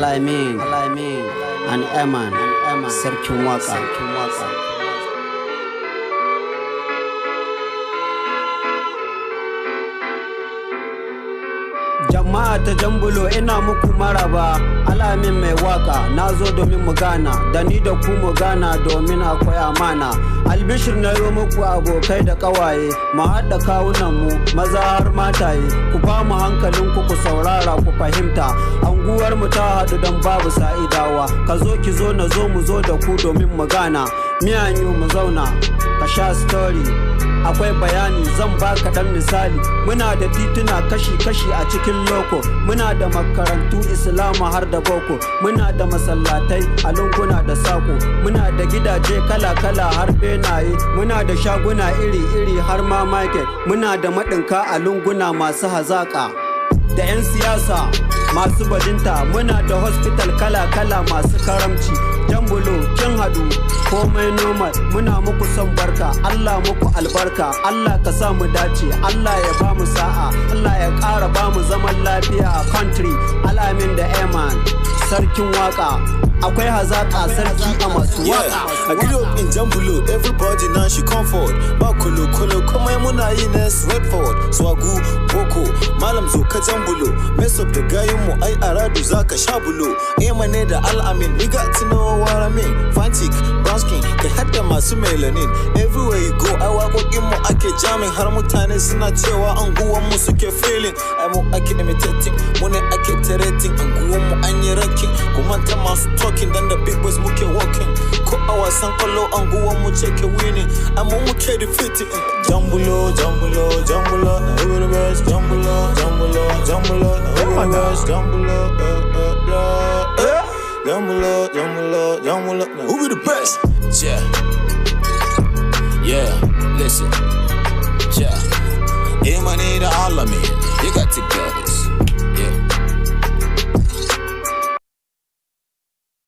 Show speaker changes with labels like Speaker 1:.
Speaker 1: ameen, and amen, sarkin waka. Jama'a ta Janbulo ina muku maraba, alamin mai waka na zo domin mu gana, da ni da ku mu gana domin akwai amana. Albishir na yo muku abokai da kawaye, mu haɗa kawunan mu maza har mataye, ku ba mu hankalin ku saurara ku fahimta. Anguwar mu ta haɗu don babu sa'idawa, ka zo ki zo na zo mu zo da ku domin mu gana. Miyanyu mu zauna ka sha story, akwai bayani zan baka dan misali. Muna da tituna kashi-kashi a cikin loko, muna da makarantu islama har da boko, muna da masallatai a lunguna da sako, muna da gidaje kala-kala har benaye, muna da shaguna iri-iri har ma market, muna da maɗinka a lunguna masu hazaka, da 'yan siyasa masu bajinta, muna da hospital kala-kala masu karamci. Janbulo kin hadu komai normal, muna muku son barka, Allah muku albarka, Allah ka sa mu dace, Allah ya ba mu sa'a, Allah ya ƙara ba mu zaman lafiya a country. Alamin da amen, sarkin waka. Akwai hazaka sarki a masu waka.
Speaker 2: I grew up in Janbulo, everybody now she comfort. Ba kolo komai muna yi na Redford, Swagu, Boko, Malam zo ka Janbulo. Mess up da gayin mu ai aradu zaka sha bulo. Emane da Al-Amin, you got to know what I mean. Fantic, brown skin, kai hadda masu melanin. Everywhere you go, ai waƙoƙin mu ake jamin, har mutane suna cewa anguwan mu suke feeling. Ai mu ake imitating, mu ne ake terating, anguwan mu an yi ranking. Kuma ta masu talking, then the big boys muke walking. Ko a wasan kwallo anguwan mu ce ke winning, amma muke defeating. Janbulo, Janbulo, Janbulo, now who the best? Janbulo, Janbulo, Janbulo, now who the best? Janbulo, Janbulo, Janbulo, Janbulo, now who be the best? Yeah, listen, Emane da Al-Amin, you got to get it.